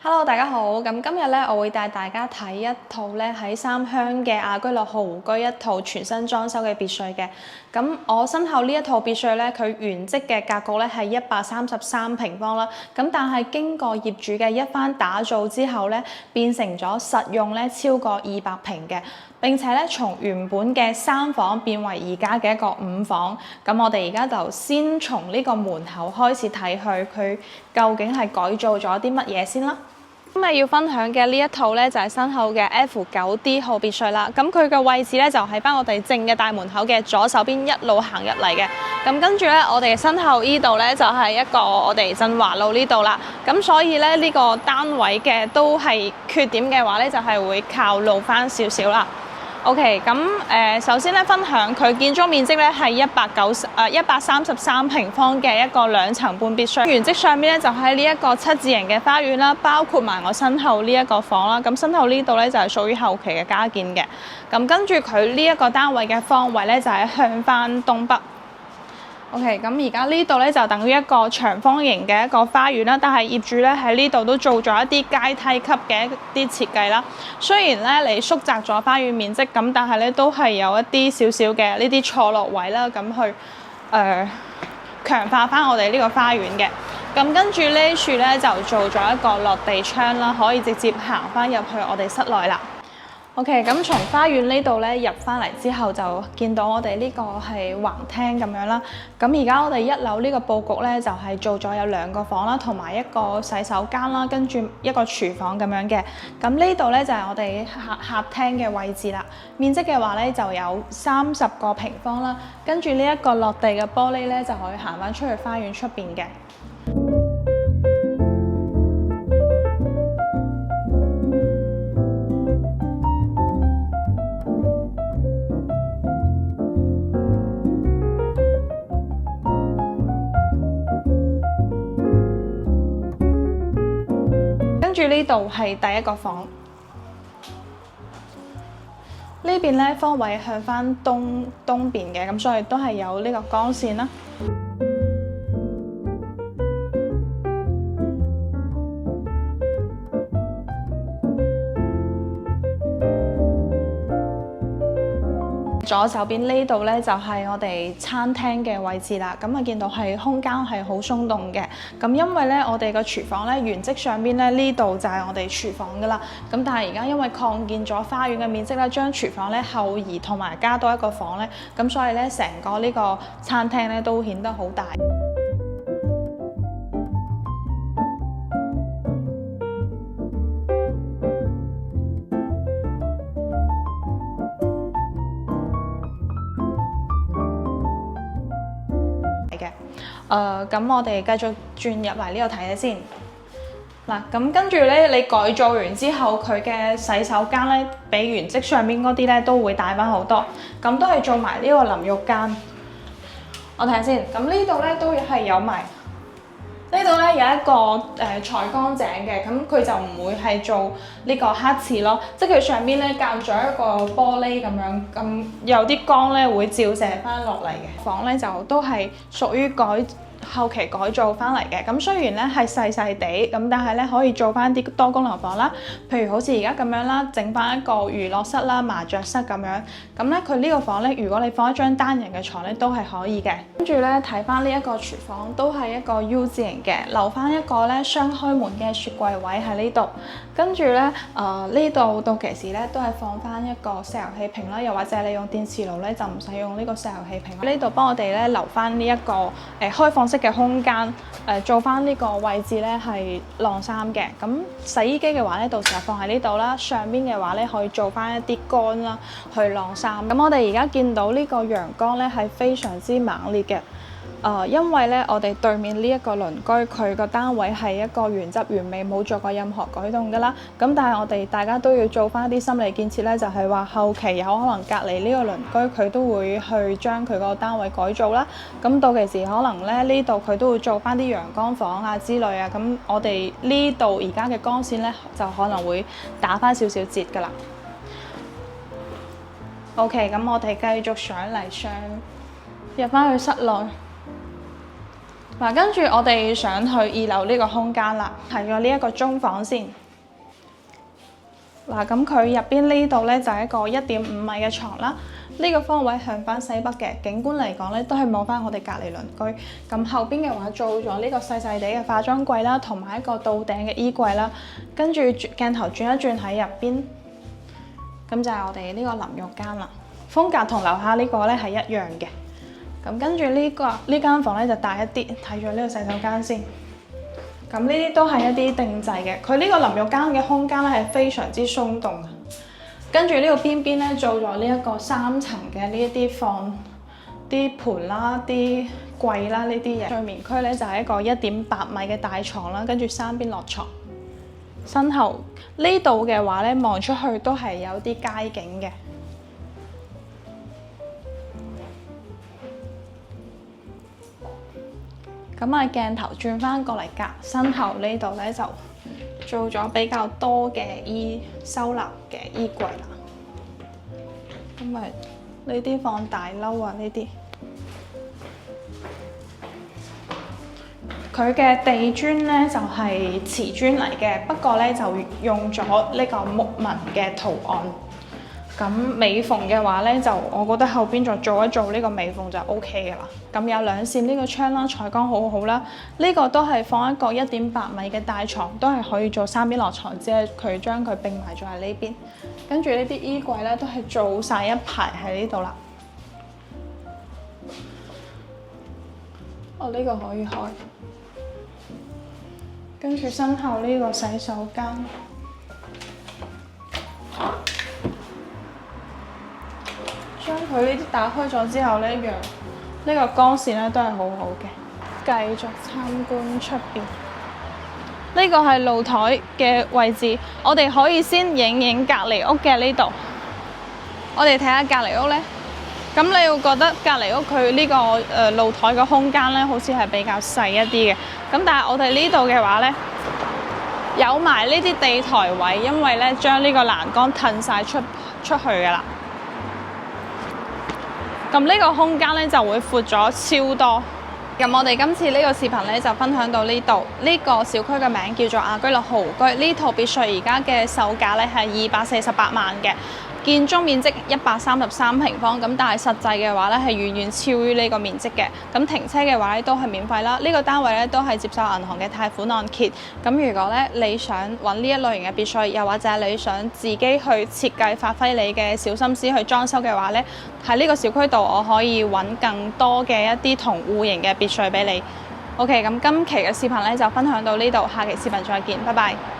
Hello，大家好。咁今日咧，我會帶大家睇一套咧喺三鄉嘅亞居樂豪湖居一套全新裝修嘅別墅嘅。咁我身後呢一套別墅咧，佢原則嘅格局咧係133平方啦。咁但係經過業主嘅一番打造之後咧，變成咗實用咧超過200平嘅。並且咧，從原本嘅3房變為而家嘅一個5房。咁我哋而家就先從呢個門口開始睇佢究竟係改造咗啲乜嘢先啦。今日要分享嘅呢一套咧就係身後嘅 F9D 號別墅啦。咁佢嘅位置咧就喺返我哋正嘅大門口嘅左手邊一路行入嚟嘅。咁跟住咧，我哋身後呢度咧就係一個我哋振華路呢度啦。咁所以咧呢個單位嘅都係缺點嘅話咧，就係會靠路返少少啦。OK， 咁首先咧分享佢建築面積咧係133平方嘅一個2層半別墅，原則上面咧就喺呢一個7字形嘅花園啦，包括埋我身後呢一個房啦。咁身後呢度咧就係屬於後期嘅加建嘅。咁跟住佢呢一個單位嘅方位咧就係向返東北。OK， 咁而家呢度咧就等於一個長方形嘅一個花園啦，但係業主咧喺呢度都做咗一啲階梯級嘅一啲設計啦。雖然咧你縮窄咗花園面積，咁但係咧都係有一啲少少嘅呢啲錯落位啦，咁去強化翻我哋呢個花園嘅。咁跟住呢處咧就做咗一個落地窗啦，可以直接行翻入去我哋室內啦。OK， 咁從花園呢度咧入翻嚟之後，就見到我哋呢個係橫廳咁樣啦。咁而家我哋一樓呢個佈局咧，就係做咗有2個房啦，同埋一個洗手間啦，跟住一個廚房咁樣嘅。咁呢度咧就係我哋客廳嘅位置啦。面積嘅話咧就有30個平方啦。跟住呢一個落地嘅玻璃咧，就可以行翻出去花園出邊嘅。跟住呢度係第一個房，呢邊咧方位向翻東邊嘅，咁所以都係有呢個光線啦。左手邊呢度咧就係我哋餐廳嘅位置啦，咁啊見到係空間係好鬆動嘅。咁因為咧我哋個廚房咧原則上邊咧呢度就係我哋廚房噶啦，咁但係而家因為擴建咗花園嘅面積咧，將廚房咧後移同埋加多一個房咧，咁所以咧成個呢個餐廳咧都顯得好大。咁我哋繼續轉入嚟呢度睇睇先。嗱，咁跟住咧，你改造完之後，佢嘅洗手間咧，比原則上面嗰啲咧都會大翻好多。咁都係做埋呢個淋浴間。我睇下先。咁呢度咧都係有埋。呢度咧有一個採乾井嘅，咁佢就唔會係做呢個黑廁咯，即係佢上邊咧間咗一個玻璃咁樣，咁有啲光咧會照射翻落嚟嘅。房咧就都係屬於後期改造翻嚟嘅，咁雖然咧係細細地，咁但係咧可以做翻啲多功能房啦，譬如好似而家咁樣啦，整翻一個娛樂室啦、麻雀室咁樣。咁咧佢呢個房咧，如果你放一張單人嘅床咧，都係可以嘅。跟住咧睇翻呢一個廚房，都係一個 U 字形嘅，留翻一個咧雙開門嘅雪櫃位喺呢度。跟住咧呢度到期時咧都係放翻一個石油氣瓶啦，又或者你用電磁爐咧就唔使用呢個石油氣瓶。呢度幫我哋咧留翻呢一個開放式嘅空間，做翻呢個位置咧係晾衫嘅。咁洗衣機嘅話咧，到時候放喺呢度啦。上邊嘅話咧可以做翻一啲桿啦，去晾衫。咁我哋而家見到呢個陽光咧係非常之猛烈嘅。因為咧，我哋對面呢一個鄰居，佢個單位係一個原汁原味，冇做過任何改動㗎啦。咁但係我哋大家都要做翻啲心理建設咧，就係話後期有可能隔離呢個鄰居佢都會去將佢個單位改造啦。咁到期時可能咧呢度佢都會做翻啲陽光房啊之類啊。咁我哋呢度而家嘅光線咧就可能會打翻少少折㗎啦。OK， 咁我哋繼續上嚟入翻去室內。嗱，跟住我哋上去2樓呢個空間啦，睇咗呢一個中房先。嗱，咁佢入邊呢度咧就係一個1.5米嘅床啦。呢個方位向翻西北嘅，景觀嚟講咧都係望翻我哋隔離鄰居。咁後邊嘅話做咗呢個細細地嘅化妝櫃啦，同埋一個到頂嘅衣櫃啦。跟住鏡頭轉一轉喺入邊，咁就係我哋呢個淋浴間啦。風格同樓下呢個咧係一樣嘅。咁跟住呢間房咧就大一啲，睇咗呢個洗手間先。咁呢啲都係一啲定制嘅，佢呢個淋浴間嘅空間咧係非常之鬆動嘅。跟住呢個邊邊咧做咗呢一個3層嘅呢一啲放啲盤啦、啲櫃啦呢啲嘢。睡眠區咧就係一個1.8米嘅大床啦，跟住3邊落床。身後呢度嘅話咧望出去都係有啲街景嘅。咁啊，鏡頭轉翻過嚟隔身後呢度咧就做咗比較多嘅收納嘅衣櫃啦。咁咪呢啲放大褸啊，呢啲。佢嘅地磚咧就係瓷磚嚟嘅，不過咧就用咗呢個木紋嘅圖案。咁尾縫嘅話咧，就我覺得後邊再做一做呢個尾縫就 OK 嘅啦。咁有2扇呢個窗啦，採光好好啦。呢個都係放一個1.8米嘅大床，都係可以做3邊落床，只係佢將佢並埋咗喺呢邊。跟住呢啲衣櫃咧都係做晒一排喺呢度啦。哦，呢個可以開。跟住身後呢個洗手間。將佢呢啲打開咗之後呢，呢個光線咧都係好好嘅。繼續參觀出邊，呢個係露台嘅位置，我哋可以先影隔離屋嘅呢度。我哋睇下隔離屋呢，咁你會覺得隔離屋佢呢個露台嘅空間呢，好似係比較細一啲嘅。咁但係我哋呢度嘅話呢，有埋呢啲地台位，因為呢將呢個欄杆褪晒出去㗎啦。咁呢個空間咧就會闊咗超多。咁我哋今次呢個視頻咧就分享到呢度。呢個小區嘅名叫做雅居樂豪居。呢套別墅而家嘅售價咧係248萬嘅，建築面積133平方。咁但係實際嘅話咧係遠遠超於呢個面積嘅。咁停車嘅話咧都係免費啦。呢個單位咧都係接受銀行嘅貸款按揭。咁如果咧你想揾呢一類型嘅別墅，又或者你想自己去設計發揮你嘅小心思去裝修嘅話咧，喺呢個小區度，我可以揾更多嘅一啲同戶型嘅別墅俾你。OK，咁今期嘅視頻咧就分享到呢度，下期視頻再見，拜拜。